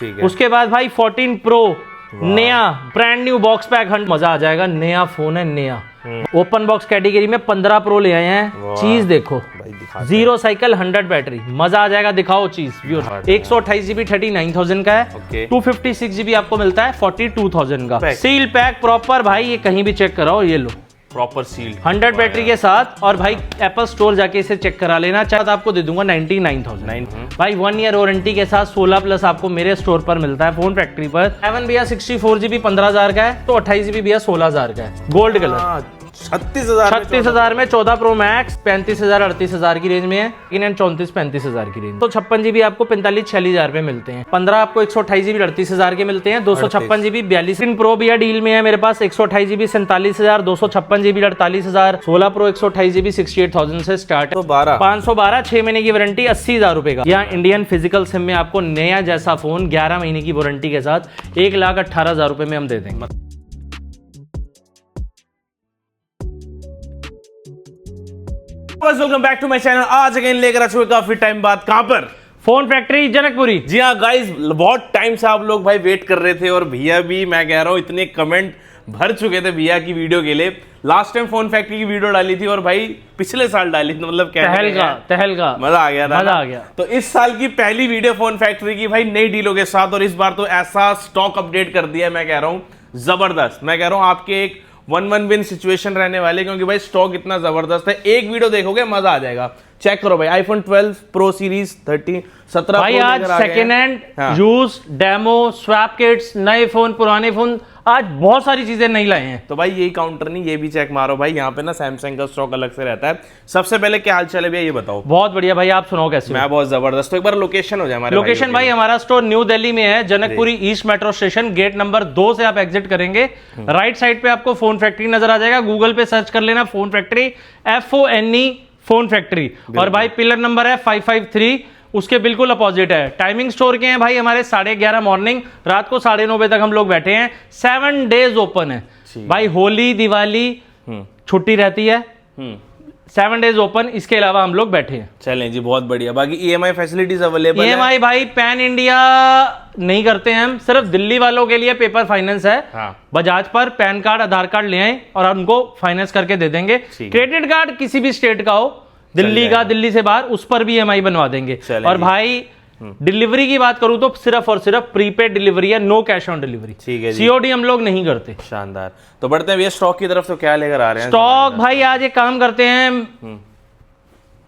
ठीक है। उसके बाद भाई 14 प्रो नया brand new box pack Hunt, मजा आ जाएगा। नया फोन है, नया ओपन बॉक्स कैटेगरी में 15 प्रो ले आए हैं। चीज देखो भाई, 0 साइकिल 100 बैटरी, मजा आ जाएगा। दिखाओ चीज। 128 जीबी 39,000 का है। 256 जीबी आपको मिलता है 42,000 का। सील पैक प्रॉपर भाई, ये कहीं भी चेक कराओ, ये लो प्रॉपर सील 100 बैटरी के साथ। और भाई एप्पल स्टोर जाके इसे चेक करा लेना, चाहे तो आपको दे दूंगा 99,000 भाई। 1 ईयर वारंटी के साथ 16 प्लस आपको मेरे स्टोर पर मिलता है फोन फैक्ट्री पर। 7 भैया 64 जीबी 15,000 का है, तो 28 जीबी भैया 16,000 का है। गोल्ड कलर 36,000 में 14 प्रो मैक्स 35,000 38,000 की रेंज में है, लेकिन 34-35,000 की रेंज। तो 56 जीबी आपको 45-46,000 पे मिलते हैं। 15 आपको 128 जीबी 38,000 के मिलते हैं। 256 जीबी 42 प्रो भी डील में है मेरे पास। 128 जीबी 47,000, 256 जीबी 48,000, 16 प्रो 128 जीबी 68,000 से स्टार्ट है। 512 6 महीने की वारंटी 80,000 रुपए का। यहाँ इंडियन फिजिकल सिम में आपको नया जैसा फोन 11 महीने की वारंटी के साथ 1,18,000 रुपए में हम दे देंगे। Welcome back to my channel. आज अगेन लेकर आ चुके काफी टाइम बाद, कहां पर? Phone factory Janakpuri. जी हाँ गाइस, बहुत टाइम से आप लोग भाई वेट कर रहे थे, और भैया भी, मैं कह रहा हूँ, इतने कमेंट भर चुके थे भैया की वीडियो के लिए। लास्ट टाइम फोन फैक्ट्री की वीडियो डाली थी, और भाई पिछले साल डाली थी, मतलब तहलका मजा आ गया था, मजा आ गया। तो इस साल की पहली वीडियो फोन फैक्ट्री की भाई नई डीलों के साथ, और इस बार तो ऐसा स्टॉक अपडेट कर दिया, मैं कह रहा हूँ जबरदस्त। मैं कह रहा हूँ आपके एक वन विन सिचुएशन रहने वाले, क्योंकि भाई स्टॉक इतना जबरदस्त है। एक वीडियो देखोगे मजा आ जाएगा। चेक करो भाई, आईफोन 12 प्रो सीरीज 13 17 भाई आज second hand use demo swap kits, नए फोन पुराने फोन, आज बहुत सारी चीजें नहीं लाए हैं। तो भाई यही काउंटर नहीं, ये भी चेक मारो भाई। यहाँ पे ना सैमसंग का स्टॉक अलग से रहता है। सबसे पहले क्या हाल चाल है भैया, ये बताओ। बहुत बढ़िया भाई, आप सुनाओ कैसे? मैं बहुत जबरदस्त। तो एक बार लोकेशन हो जाए हमारे। लोकेशन भाई हमारा स्टोर न्यू दिल्ली में है, Janakpuri east metro station, gate number 2 से आप एग्जिट करेंगे। राइट साइड पे आपको फोन फैक्ट्री नजर आ जाएगा। गूगल पे सर्च कर लेना phone factory, FONE phone factory. और भाई पिलर नंबर है 553, उसके बिल्कुल अपोजिट है। टाइमिंग स्टोर के हैं भाई हमारे 11:30 मॉर्निंग, रात को 9:30 बजे तक हम लोग बैठे हैं। 7 डेज ओपन है भाई। होली दिवाली छुट्टी रहती है, 7 डेज ओपन। इसके अलावा हम लोग बैठे हैं। चलें जी, बहुत बढ़िया। बाकी EMI फैसिलिटीज अवेलेबल है? EMI भाई पैन इंडिया नहीं करते हैं हम, सिर्फ दिल्ली वालों के लिए पेपर फाइनेंस है। बजाज पर पैन कार्ड आधार कार्ड ले आए और उनको फाइनेंस करके दे देंगे। क्रेडिट कार्ड किसी भी स्टेट का हो, दिल्ली का, दिल्ली से बाहर, उस पर भी EMI बनवा देंगे। और भाई डिलीवरी की बात करूं तो सिर्फ और सिर्फ प्रीपेड डिलीवरी है, नो कैश ऑन डिलीवरी। ठीक है, COD हम लोग नहीं करते। शानदार। तो बढ़ते हैं भैया स्टॉक की तरफ। तो क्या लेकर आ रहे हैं स्टॉक? भाई आज एक काम करते हैं,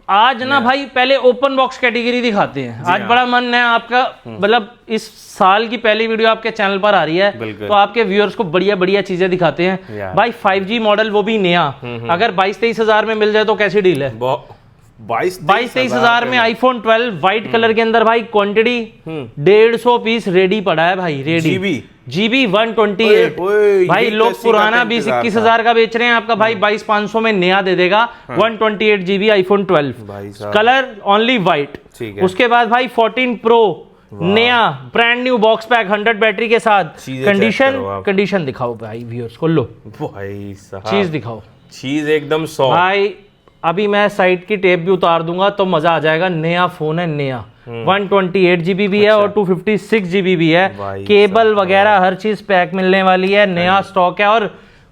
आज ना भाई पहले ओपन बॉक्स कैटेगरी दिखाते हैं। आज बड़ा मन है आपका, मतलब इस साल की पहली वीडियो आपके चैनल पर आ रही है, तो आपके व्यूअर्स को बढ़िया बढ़िया चीजें दिखाते हैं भाई। 5G मॉडल, वो भी नया। अगर 22-23 हजार में मिल जाए तो कैसी डील है? 22-23 हजार में आईफोन 12 व्हाइट कलर के अंदर भाई, क्वांटिटी 150 पीस रेडी पड़ा है भाई। रेडी GB 128 भाई। लोग पुराना 20-21 हजार का बेच रहे हैं, आपका भाई 22,500 में नया दे देगा। 128 GB iPhone 12 colour only white. उसके बाद भाई 14 प्रो नया brand new box pack 100 battery के साथ। कंडीशन दिखाओ भाई व्यूअर्स को, लो भाई चीज दिखाओ। चीज एकदम सॉफ्ट भाई। अभी मैं साइड की टेप भी उतार दूंगा तो मजा आ जाएगा। नया फोन है, नया 128 GB भी है और 256 GB भी है। केबल वगैरह हर चीज पैक मिलने वाली है, नया स्टॉक है। और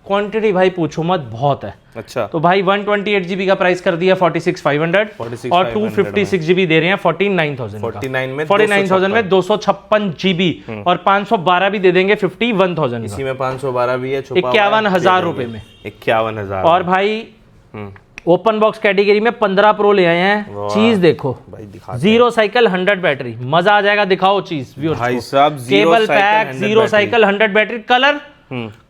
क्वांटिटी भाई पूछो मत, बहुत है। अच्छा। तो भाई 128 GB का प्राइस कर दिया 46,500 और 256 GB दे रहे हैं 49,000 में 256 GB और 512 भी दे देंगे 51,000। इसी में 512 भी है, 51,000 रुपए में। 51,000। और भाई ओपन बॉक्स कैटेगरी में 15 प्रो ले आए हैं। चीज देखो भाई, 0 साइकिल 100 बैटरी, मजा आ जाएगा। दिखाओ चीज भाई साहब। Cable pack 0 cycle 100 battery, colour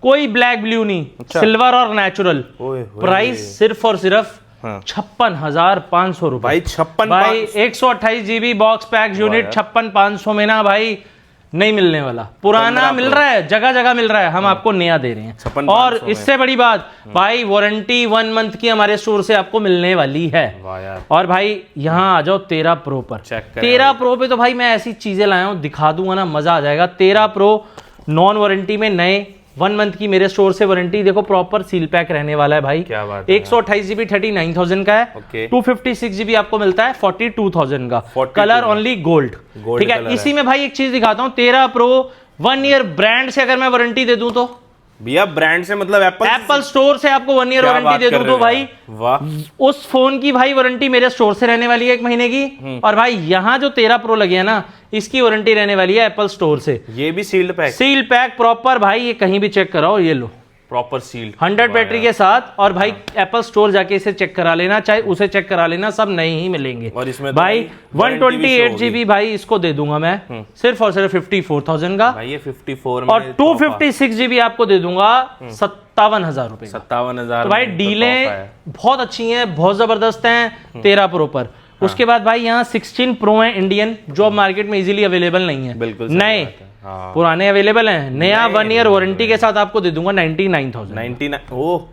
कोई ब्लैक ब्लू नहीं, सिल्वर और नेचुरल। प्राइस सिर्फ और सिर्फ 56,500 रुपए भाई। 56 भाई 128 GB बॉक्स पैक यूनिट 56,500 में ना भाई नहीं मिलने वाला। पुराना मिल रहा है, जगह जगह मिल रहा है, हम आपको नया दे रहे हैं। और इससे बड़ी बात भाई, वारंटी 1 मंथ की हमारे स्टोर से आपको मिलने वाली है। और भाई यहाँ आ जाओ 13 प्रो पर। 13 प्रो पे तो भाई मैं ऐसी चीजें लाया हूँ, दिखा दूंगा ना, मजा आ जाएगा। 13 प्रो नॉन वारंटी में नए 1 मंथ की मेरे स्टोर से वारंटी, देखो प्रॉपर सील पैक रहने वाला है भाई। क्या बात है। 128 GB 39,000 का है। ओके। 256 GB आपको मिलता है 42,000 का। 42,000 कलर ओनली गोल्ड। गोल्ड ठीक है, कलर इसी में भाई एक चीज दिखाता हूँ, 13 प्रो 1 ईयर ब्रांड से अगर मैं वारंटी दे दूं तो भैया ब्रांड से मतलब एप्पल स्टोर से आपको 1 ईयर वारंटी दे दूं तो भाई वाह, उस फोन की भाई वारंटी मेरे स्टोर से रहने वाली है 1 महीने की। और भाई यहाँ जो 13 प्रो लगी है ना, इसकी वारंटी रहने वाली है एप्पल स्टोर से। ये भी sealed pack, seal pack proper भाई, ये कहीं भी चेक कराओ, ये लो प्रॉपर सील्ड 100 बैटरी के साथ। और भाई एप्पल स्टोर जाके इसे चेक करा लेना, चाहे उसे चेक करा लेना, सब नए ही मिलेंगे। और इसमें भाई तो भाई 128 GB भाई इसको दे दूंगा मैं सिर्फ और सिर्फ 54,000 का। भाई ये 54 और में 256 GB आपको दे दूंगा 57,000 रुपए का। 57,000। तो भाई डीलें बहुत अच्छी हैं, बहुत जबरदस्त हैं 13 प्रो पर। उसके बाद भाई यहाँ 16 प्रो है इंडियन, जो अब मार्केट में इजीली अवेलेबल नहीं है। बिल्कुल नए पुराने अवेलेबल हैं, नया 1 ईयर वारंटी के साथ आपको दे दूंगा 99,000।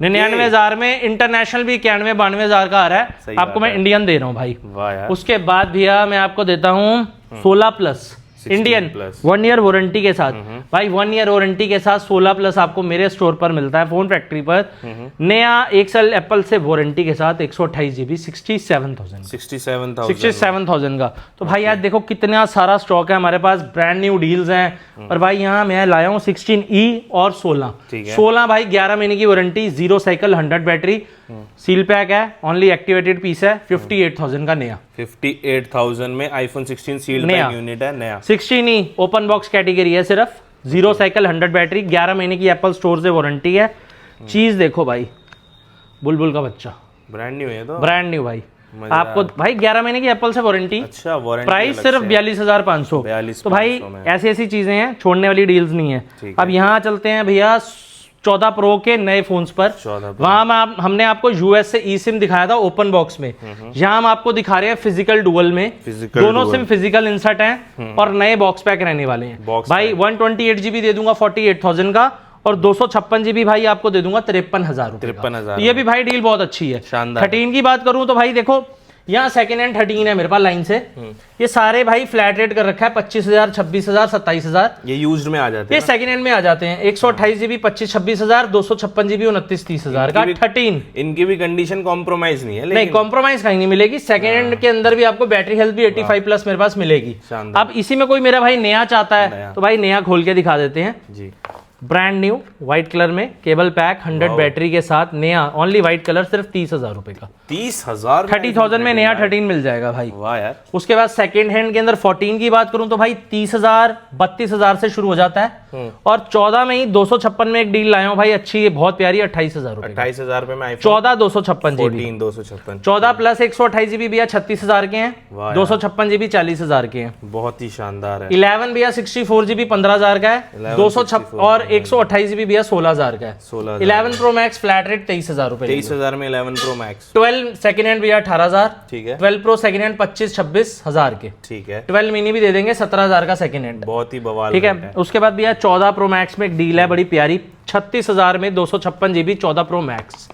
99,000 में इंटरनेशनल भी 91-92,000 का आ रहा है, आपको मैं इंडियन दे रहा हूँ भाई। वाह यार। उसके बाद भैया मैं आपको देता हूँ 16+ इंडियन 1 ईयर वारंटी के साथ। भाई 1 ईयर वारंटी के साथ 16+ आपको मेरे स्टोर पर मिलता है, फोन फैक्ट्री पर। नया 1 साल एप्पल से वारंटी के साथ 128 GB 67,000 का। तो भाई यार देखो कितना सारा स्टॉक है हमारे पास, ब्रांड न्यू डील्स हैं। और भाई यहाँ मैं लाया हूँ 16E और 16 भाई 11 महीने की warranty, 0 cycle 100 battery, seal pack है, ओनली एक्टिवेटेड पीस है, 58,000 का नया। 58,000 में आईफोन 16 सील्ड पैक यूनिट है नया। 16E ओपन बॉक्स कैटेगरी है सिर्फ, 0 साइकिल 100 बैटरी, 11 महीने की एप्पल स्टोर से वारंटी है। चीज देखो भाई, बुलबुल का बच्चा, ब्रांड न्यू है तो ब्रांड न्यू भाई। आपको भाई 11 महीने की एप्पल से वारंटी। अच्छा, वारंटी प्राइस सिर्फ 42,500। तो भाई ऐसी ऐसी चीजें हैं, छोड़ने वाली डील्स नहीं है। अब यहाँ चलते हैं भैया 14 प्रो के नए फोन्स पर। वहां हमने आपको यूएस से ई सिम दिखाया था ओपन बॉक्स में, यहाँ हम आपको दिखा रहे हैं फिजिकल डुअल में। दोनों सिम फिजिकल इंसर्ट हैं और नए बॉक्स पैक रहने वाले हैं। भाई 128 GB दे दूंगा 48,000 का, और 256 GB भाई आपको दे दूंगा 53,000 रुपए। 53,000। ये भी भाई डील बहुत अच्छी है। 13 की बात करूं तो भाई देखो यहाँ सेकंड हैंड 13 है मेरे पास लाइन से। ये सारे भाई फ्लैट रेट कर रखा है 25,000, 26,000, 27,000। ये यूज्ड में आ जाते हैं, ये सेकंड हैंड में आ जाते हैं। 128 GB 25-26,000, 256 GB 29-30,000 का 13। इनकी भी कंडीशन कॉम्प्रोमाइज नहीं है, नहीं कॉम्प्रोमाइज कहीं नहीं मिलेगी। सेकंड हैंड के अंदर भी आपको बैटरी हेल्थ भी 85+ मेरे पास मिलेगी। अब इसी में कोई मेरा भाई नया चाहता है तो भाई नया खोल के दिखा देते हैं जी। ब्रांड न्यू व्हाइट कलर में केबल पैक 100 बैटरी के साथ, नया ओनली व्हाइट कलर, सिर्फ 30,000 रुपए का। 30,000 30,000 में नया 13 मिल जाएगा भाई। वाह यार। उसके बाद सेकंड हैंड के अंदर 14 की बात करूं तो भाई 30,000 32,000 से शुरू हो जाता है। और 14 में ही 256 में एक डील लाया हूं भाई, अच्छी है, बहुत प्यारी, 28,000 रुपए। 28,000 रुपए में 14 256 GB 256 14 प्लस 128 GB भैया 36,000 के हैं, 256 GB 40,000 के हैं। बहुत ही शानदार है। 11 भैया 64 GB 15,000 का है, 256 और 128 GB भैया 16,000 का है। 11 प्रो मैक्स फ्लैट रेट 23,000 रुपए। 23,000 में 11 प्रो मैक्स। 12 सेकंड हैंड भैया 18,000। ठीक है। 12 प्रो सेकंड हैंड 25-26,000 के। ठीक है। 12 मिनी भी दे देंगे 17,000 का सेकंड हैंड। बहुत ही बवाल। ठीक है। उसके बाद भैया 14 प्रो मैक्स में एक डील है बड़ी प्यारी, 36,000 में 256 GB 14 pro max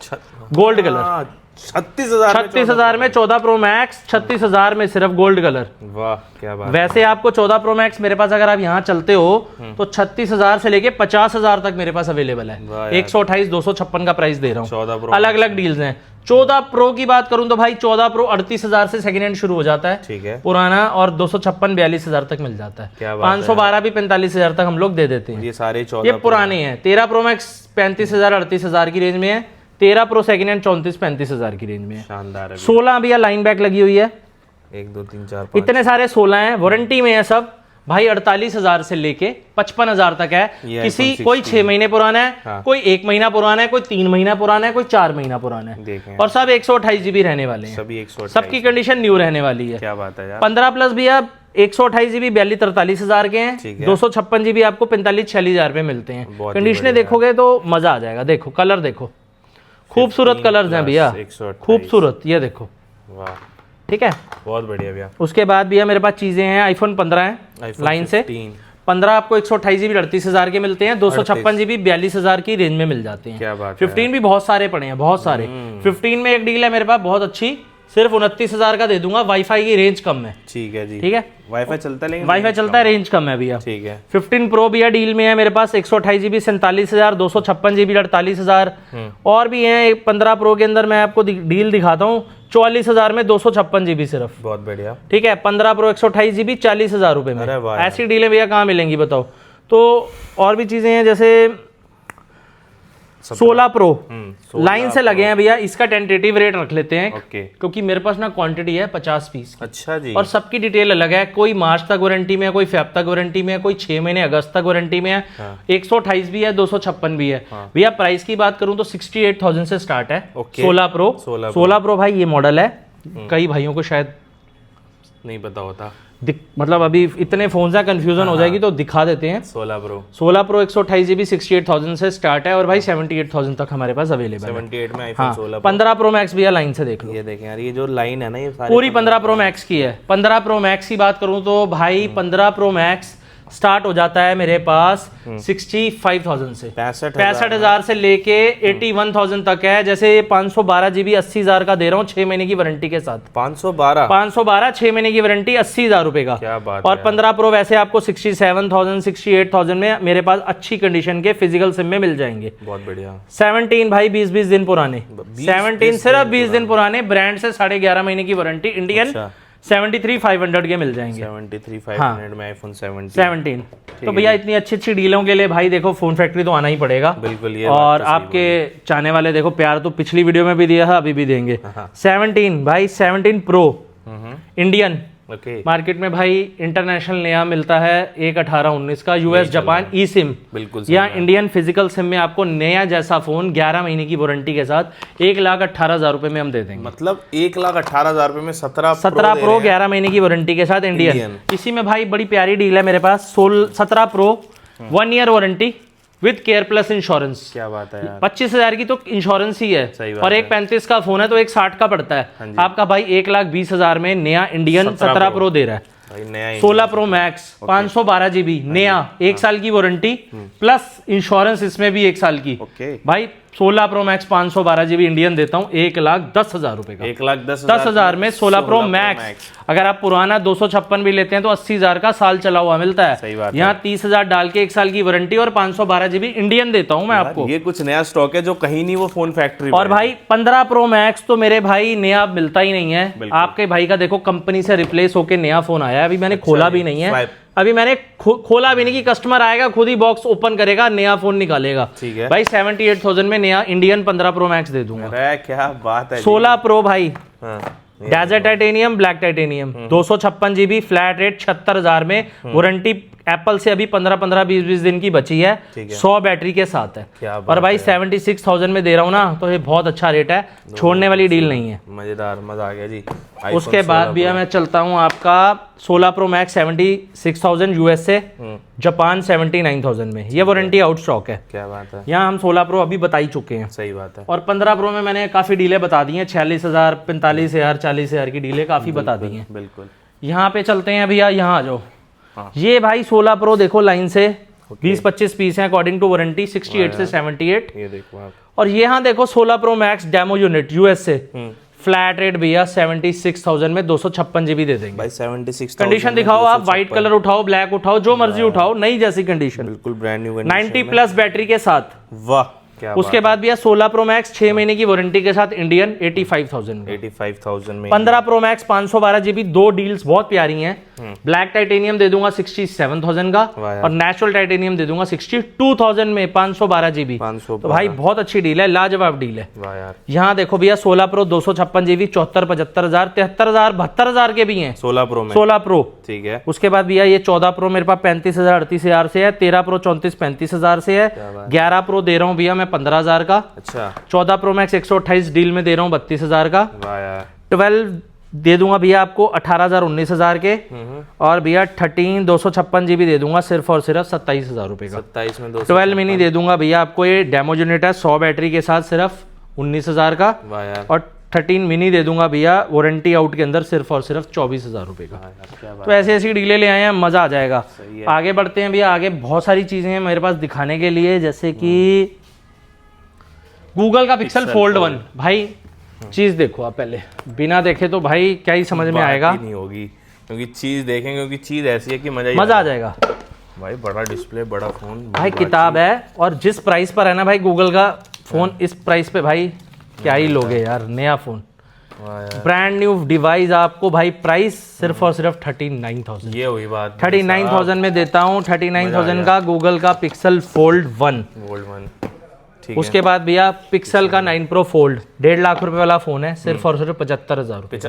gold colour. 36,000 में 14 प्रो मैक्स, 36,000 में सिर्फ गोल्ड कलर। वाह क्या बात। वैसे आपको 14 प्रो मैक्स मेरे पास अगर आप यहाँ चलते हो तो 36,000 से लेके 50,000 तक मेरे पास अवेलेबल है। 128 256 का प्राइस दे रहा हूँ, अलग अलग डील्स हैं। 14 प्रो की बात करूं तो भाई 14 प्रो 38,000 से सेकंड हैंड शुरू हो जाता है। ठीक है। पुराना, और 256 42,000 तक मिल जाता है। 512 भी 45,000 तक हम लोग दे देते हैं। ये सारे 14 ये पुराने हैं। 13 प्रो मैक्स 35,000 38,000 की रेंज में है। 13 प्रो सेकंड हैंड 34-35,000 की रेंज में है। शानदार है। 16 भी लाइन बैक लगी हुई है, 1 2 3 4 5 इतने सारे 16 हैं, वारंटी में है सब भाई। 48,000 से लेके 55,000 तक है। किसी कोई 6 महीने पुराना है, हाँ। कोई 1 महीना पुराना है, कोई 3 महीना पुराना है, कोई 4 महीना पुराना है, और सब 128 GB रहने वाले हैं। सभी 128, सबकी कंडीशन न्यू रहने वाली है। क्या बात है यार। 15+ भी अब 128 GB 42-43,000 के हैं। 256 GB आपको 45-46,000 पे मिलते हैं। कंडीशनें देखोगे तो मजा आ जाएगा। देखो कलर देखो, खूबसूरत कलर्स हैं भैया, खूबसूरत। ये देखो, वाह ठीक है, बहुत बढ़िया भैया। उसके बाद भैया मेरे पास चीजें हैं, आईफोन 15 है लाइन से। 15 आपको 128 GB 38,000 के मिलते हैं, 256 GB 42,000 की रेंज में मिल जाते हैं। क्या बात 15 भी बहुत सारे पड़े हैं, बहुत सारे। 15 में एक डील है मेरे पास बहुत अच्छी, सिर्फ 29,000 का दे दूंगा। वाईफाई की रेंज कम है। ठीक है जी। ठीक है, वाईफाई चलता है लेकिन वाईफाई चलता है, रेंज कम है भैया। ठीक है। 15 प्रो भैया डील में है मेरे पास, 128 GB 47,000, 256 GB 48,000। और भी है 15 प्रो के अंदर, मैं आपको डील दिखाता हूँ, 44,000 में 256 GB सिर्फ। बहुत बढ़िया। ठीक है, 15 प्रो 128 GB 40,000 रुपए में। अरे वाह, ऐसी डीलें भैया कहाँ मिलेंगी बताओ। तो और भी चीजें हैं, जैसे 16 प्रो लाइन से लगे हैं भैया, इसका टेंटेटिव रेट रख लेते हैं। ओके। क्योंकि मेरे पास ना क्वांटिटी है 50 पीस। अच्छा जी। और सबकी डिटेल अलग है, कोई मार्च तक वारंटी में है, कोई फेब तक वारंटी में है, कोई 6 महीने अगस्त तक वारंटी में है। 128 भी है, 256 भी है। भैया प्राइस की बात करूं तो 68,000 से स्टार्ट है। 16 प्रो भाई ये मॉडल है, कई भाइयों को शायद नहीं पता होता, मतलब अभी इतने फोन से कंफ्यूजन हो जाएगी तो दिखा देते हैं। 16 प्रो 128 GB 68,000 से स्टार्ट है और भाई 78,000 तक हमारे पास अवेलेबल है। 78 में आईफोन 16 15 प्रो मैक्स भैया लाइन से देख लो। ये देखें यार, ये जो लाइन है ना, ये सारी पूरी 15 प्रो मैक्स की है। 15 प्रो मैक्स की बात करूं तो भाई 15 प्रो मैक्स स्टार्ट हो जाता है मेरे पास 65,000 से, 65,000 से लेके 81,000 तक है। जैसे 512 GB 80,000 का दे रहा हूँ 6 महीने की वारंटी के साथ। 512 6 महीने की वारंटी 80,000 रुपए का। क्या बात और 15 प्रो वैसे आपको 67,000 68,000 में मेरे पास अच्छी कंडीशन के फिजिकल सिम में मिल जाएंगे। बहुत बढ़िया। 17 भाई 20 दिन पुराने, 17 सिर्फ 20 दिन पुराने, ब्रांड से 11.5 महीने की वारंटी, इंडियन 73,500 के मिल जाएंगे। 73,500 में आईफोन 17। तो भैया इतनी अच्छी अच्छी डीलों के लिए भाई देखो फोन फैक्ट्री तो आना ही पड़ेगा। बिल्कुल। ये और आपके चाहने वाले देखो प्यार तो पिछली वीडियो में भी दिया था, अभी भी देंगे। 17 भाई 17 प्रो इंडियन मार्केट में भाई इंटरनेशनल नया मिलता है 1,18,19 का, यूएस जापान ई सिम। बिल्कुल। या इंडियन फिजिकल सिम में आपको नया जैसा फोन 11 महीने की वारंटी के साथ 1,18,000 रुपए में हम दे देंगे। मतलब 1,18,000 रुपए में 17 प्रो 11 महीने की वारंटी के साथ इंडियन। इसी में भाई बड़ी प्यारी डील है मेरे पास, 17 pro 1 year warranty with care plus insurance. क्या बात है यार। 25,000 की तो इंश्योरेंस ही है। सही बात और एक 35 का फोन है तो एक 60 का पड़ता है। आपका भाई 1,20,000 में नया इंडियन 17 प्रो दे रहा है। 16 प्रो मैक्स 512 GB नया, 1 साल की वारंटी प्लस इंश्योरेंस इसमें भी 1 साल की। भाई 16 प्रो मैक्स 512 GB इंडियन देता हूँ 1,10,000 रुपए का। 1,10,000 में 16 प्रो मैक्स। अगर आप पुराना 256 भी लेते हैं तो 80,000 का साल चला हुआ मिलता है। सही बात। यहाँ 30,000 डाल के 1 साल की वारंटी और 512 GB इंडियन देता हूँ मैं आपको। ये कुछ नया स्टॉक है जो कहीं नहीं वो फोन फैक्ट्री। और भाई 15 प्रो मैक्स तो मेरे भाई नया मिलता ही नहीं है। आपके भाई का देखो कंपनी से रिप्लेस होके नया फोन आया है, अभी मैंने खोला भी नहीं है, अभी मैंने खोला भी नहीं कि कस्टमर आएगा खुद ही बॉक्स ओपन करेगा नया फोन निकालेगा। ठीक है भाई 78,000 में नया इंडियन 15 प्रो मैक्स दे दूंगा। अरे क्या बात है। 16 प्रो भाई desert titanium black titanium 256 GB flat rate 76,000 में वारंटी एप्पल से अभी 15-20 दिन की बची है, 100 बैटरी के साथ है। और भाई 76,000 में दे रहा हूँ ना, तो ये बहुत अच्छा रेट है, छोड़ने वाली डील नहीं है। मजेदार, मजा आ गया जी। उसके बाद भी मैं चलता हूँ आपका 16 प्रो मैक्स 76,000 यूएस से, जापान 79,000 में, ये वारंटी आउट स्टॉक है। क्या बात है। यहाँ हम 16 प्रो अभी बता ही चुके हैं। सही बात है। और 15 प्रो में मैंने काफी डीलें बता दी हैं, 46,000 45,000 40,000 की डीलें काफी बता दी हैं। बिल्कुल। यहाँ पे चलते हैं भैया, यहाँ आ जाओ। ये भाई 16 प्रो देखो लाइन से 20-25 पीस हैं अकॉर्डिंग टू वारंटी 68 से 78। ये देखो आप। और यहाँ देखो 16 pro max demo unit US से फ्लैट रेट भैया 76,000 में 256 GB दे देंगे। भाई 76 कंडीशन दिखाओ आप, व्हाइट कलर उठाओ, ब्लैक उठाओ, जो मर्जी उठाओ, नई जैसी कंडीशन, बिल्कुल ब्रांड न्यू 90 प्लस बैटरी के साथ। वाह क्या। उसके बाद भैया 16 प्रो मैक्स 6 महीने की वारंटी के साथ इंडियन 85,000 में। 85,000 में 15 प्रो मैक्स 512 GB, दो डील्स बहुत प्यारी हैं। ब्लैक टाइटेनियम दे दूंगा 67,000 का और नेचुरल टाइटेनियम दे दूंगा 62,000 में 512 GB। तो भाई बहुत अच्छी डील है, लाजवाब डील है। वाह यार। यहाँ देखो भैया 16 प्रो 256 GB 74,75,000 73,000 72,000 के भी हैं 16 प्रो में। 16 प्रो ठीक है। उसके बाद भैया ये 14 प्रो मेरे पास 35,000 38,000 से है, 13 प्रो 34-35,000 से है, 11 प्रो दे रहा हूँ भैया मैं 15,000 का। अच्छा। 14 प्रो मैक्स 128 डील में दे रहा हूँ 32,000 का। वाह यार। 12 दे दूंगा भैया आपको 18,000 19,000 के। और भैया 13 256 GB दे दूंगा सिर्फ और सिर्फ 27,000 रुपए का। 27 में 12 मिनी दे दूंगा भैया आपको, ये डेमो यूनिट है 100 बैटरी के साथ सिर्फ 19,000 का। वाह यार। और 13 मिनी दे दूंगा भैया वारंटी आउट के अंदर सिर्फ और सिर्फ 24,000 रुपए का। तो ऐसी ऐसी डीलें ले आए हैं, मजा आ जाएगा। आगे बढ़ते हैं भैया, आगे बहुत सारी चीजें हैं मेरे पास दिखाने के लिए, जैसे कि गूगल का पिक्सल फोल्ड 1 भाई चीज देखो आप पहले, बिना देखे तो भाई क्या ही समझ में आएगा, बात ही नहीं होगी, क्योंकि चीज देखेंगे, क्योंकि चीज ऐसी है कि मजा आ जाएगा भाई। बड़ा डिस्प्ले, बड़ा फोन भाई, किताब है, और जिस प्राइस पर है ना भाई गूगल का फोन, इस प्राइस पे भाई क्या ही लोगे यार, नया फोन, ब्रांड न्यू डिवाइस आपको भाई, प्राइस सिर्फ और सिर्फ 39,000। ये हुई बात, 39,000 में देता हूँ, 39,000 का गूगल का पिक्सल फोल्ड 1। ठीक उसके बाद भैया पिक्सल का 9 प्रो फोल्ड, 1.5 लाख रुपए वाला फोन है, सिर्फ और सिर्फ 75,000 रुपए,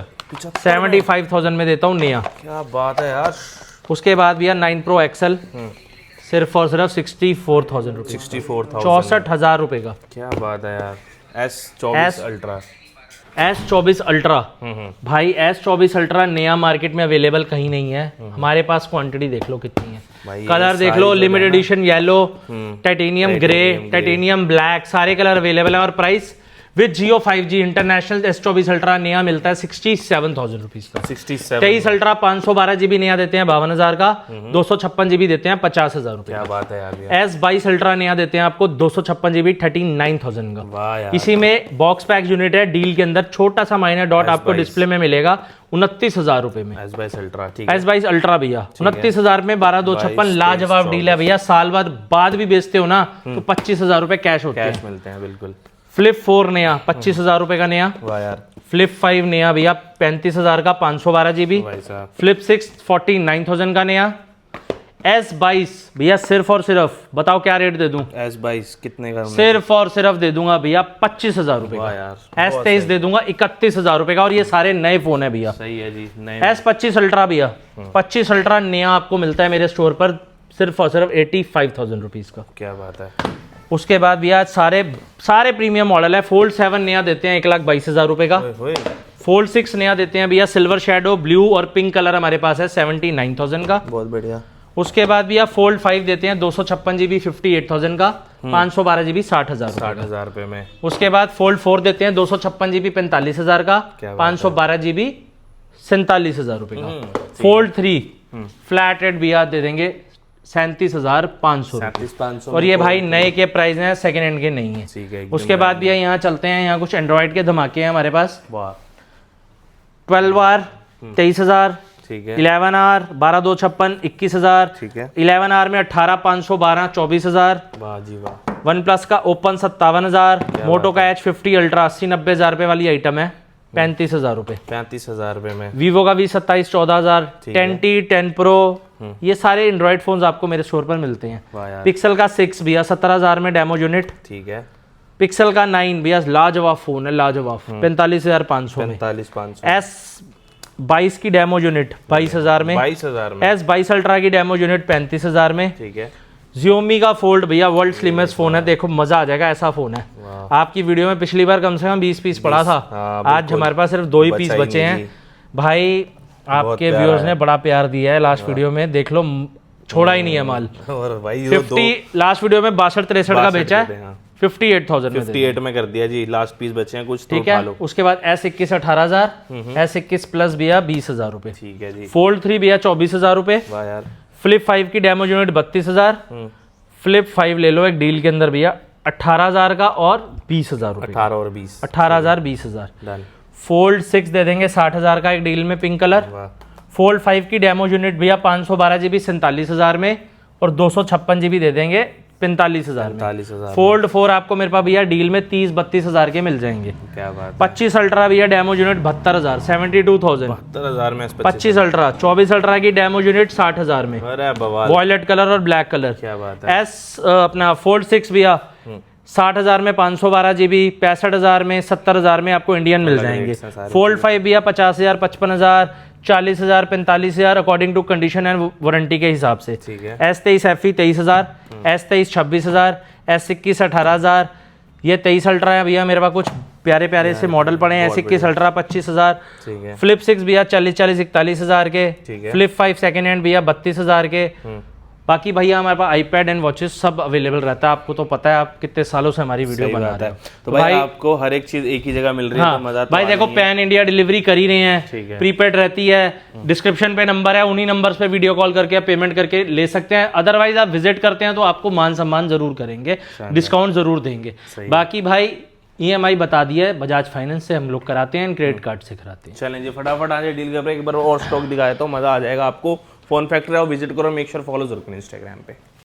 75,000 में देता हूँ नया। क्या बात है यार। उसके बाद भैया 9 प्रो एक्सएल, सिर्फ और सिर्फ 64,000 रुपए, 64,000 रुपए का। क्या बात है यार। S24 अल्ट्रा, S24 अल्ट्रा भाई, S24 अल्ट्रा नया मार्केट में अवेलेबल कहीं नहीं है, हमारे पास क्वांटिटी देख लो कितनी है, कलर देख लो, limited edition yellow, titanium grey, titanium black, सारे कलर अवेलेबल है। और price with Jio 5G international S24 ultra नया मिलता है 67,000 रुपीज का। 23 अल्ट्रा 512 GB नया देते हैं 52,000 का, 256 GB देते हैं 50,000 रुपए। क्या बात है यार। S22 अल्ट्रा नया देते हैं आपको 256 GB 39,000 का। वाह यार। इसी में बॉक्स पैक यूनिट है, डील के अंदर छोटा सा माइनर डॉट आपको डिस्प्ले में मिलेगा 29,000 रुपए में। S22 अल्ट्रा, ठीक है। S22 अल्ट्रा भैया 29,000 में 12,256, लाजवाब डील है भैया, साल बाद भी बेचते हो ना तो 25,000 रुपए कैश होते हैं, मिलते हैं बिल्कुल। फ्लिप 4 नया 25,000 रुपए का नया। वाह यार। फ्लिप 5 नया भैया 35,000 का 512 GB। फ्लिप 6 49,000 का नया। S22 भैया सिर्फ और सिर्फ बताओ क्या रेट दे दूं? S22 कितने का? सिर्फ और सिर्फ दे दूंगा भैया 25,000 रुपए का। S23 दे दूंगा 31,000 रुपए का, और ये सारे नए फोन है भैया। सही है जी। S25 अल्ट्रा भैया 25 अल्ट्रा नया आपको मिलता है मेरे स्टोर पर सिर्फ और सिर्फ 85,000 रुपीज का। क्या बात है। उसके बाद भैया सारे प्रीमियम मॉडल है। फोल्ड 7 नया देते हैं 1,22,000 रुपए का। फोल्ड 6 नया देते हैं भैया, सिल्वर शेडो, ब्लू और पिंक कलर हमारे पास है 79,000 का। बहुत बढ़िया। उसके बाद भैया फोल्ड 5 देते हैं 256 GB 58,000 का, 512 GB 60,000 रुपए में। उसके बाद फोल्ड 4 देते हैं 256 GB 45,000 का, 512 GB 47,000 रुपए का। फोल्ड 3 फ्लैट रेट भैया दे देंगे 37,500। और ये भाई नए के प्राइस हैं, सेकंड हैंड के नहीं है। उसके बाद भैया यहाँ चलते हैं, यहाँ कुछ एंड्रॉइड के धमाके हैं हमारे पास। 12R 23,000, 11R 12,256 21,000, 11R में 18,512 24,000। वन प्लस का ओपन 57,000, मोटो का H50 अल्ट्रा 80-90,000 रुपए वाली आइटम है 35,000 रुपए। 35,000 रुपए में। वीवो का भी 27 14,000, 10T 10 Pro, ये सारे एंड्रॉइड फोन्स आपको मेरे स्टोर पर मिलते हैं। पिक्सल का 6 भैया 17,000 में डेमो यूनिट, ठीक है। पिक्सल का 9 भैया लाजवाब फोन है, लाजवाब 45,500 में। S22 की डेमो यूनिट 22,000 में। S22 अल्ट्रा की डेमो यूनिट 35,000 में, ठीक है। Xiaomi का फोल्ड भैया वर्ल्ड स्लिमेस्ट फोन है, देखो मजा आ जाएगा, ऐसा फोन है। आपकी वीडियो में पिछली बार कम से कम 20 पीस पड़ा था, आज हमारे पास सिर्फ 2 ही पीस बचे हैं भाई। आपके व्यूअर्स ने बड़ा प्यार दिया है, लास्ट वीडियो में देख लो छोड़ा ही नहीं है माल। और भाई 50 लास्ट वीडियो में 62-63 का बेचा है, 58,000 में कर दिया जी। लास्ट पीस बचे हैं कुछ, ठीक है। उसके बाद S21 18,000, S21 प्लस भैया 20,000 रुपए, ठीक है जी। फोल्ड 3 भैया 24,000 रुपए। फ्लिप 5 की डेमो यूनिट 32,000। फ्लिप 5 ले लो एक डील के अंदर भैया 18,000 का और 20,000 रुपए। 18 और 20, 18,000 20,000। फोल्ड 6 दे देंगे 60,000 का एक डील में पिंक कलर। फोल्ड 5 की डेमो यूनिट भैया 512 GB 47,000 में, और 256 GB दे देंगे 45,000 में। फोल्ड 4 आपको मेरे पास भैया डील में 30-32,000 के मिल जाएंगे। क्या बात। 25 अल्ट्रा भैया डेमो यूनिट 72,000 72,000 72,000 में। 25 अल्ट्रा 24 अल्ट्रा की डेमो यूनिट 60,000 में, वॉयलेट कलर और ब्लैक कलर। क्या बात है। अपना फोल्ड 6 भैया 60,000 में 512 GB, 65,000 में, 70,000 में आपको इंडियन मिल जाएंगे। फोल्ड 5 भैया 50,000 55,000 40,000 45,000 according to condition and warranty के हिसाब से। S23 FE 23,000, S23 26,000, S21 18,000। ये 23 अल्ट्रा है भैया, मेरे पास कुछ प्यारे प्यारे से मॉडल पड़े हैं। S21 अल्ट्रा 25,000, फ्लिप 6 भैया 40-40 41,000 के, फ्लिप 5 सेकेंड हैंड भैया 32,000 के। बाकी भैया हमारे पास आईपैड एंड वॉचेस सब अवेलेबल रहता है, आपको तो पता है, आप कितने सालों से हमारी वीडियो बना रहे हैं, तो भाई आपको हर एक चीज एक ही जगह मिल रही है। तो मजा तो भाई देखो पैन इंडिया डिलीवरी कर ही रहे हैं, प्रीपेड रहती है, डिस्क्रिप्शन पे नंबर है, उन्हीं नंबर्स पे वीडियो कॉल करके पेमेंट करके ले सकते हैं। अदरवाइज आप विजिट करते हैं तो आपको मान सम्मान जरूर करेंगे, डिस्काउंट जरूर देंगे। बाकी भाई EMI बता दिया है, बजाज फाइनेंस से हम लोग कराते हैं, क्रेडिट कार्ड से कराते हैं। चलें जी, फटाफट आ जाए डील कर रहे, एक बार और स्टॉक दिखाया तो मजा आ जाएगा आपको। फोन फैक्ट्री आओ, विजिट करो, मेक श्योर फॉलो जरूर करें इंस्टाग्राम पे।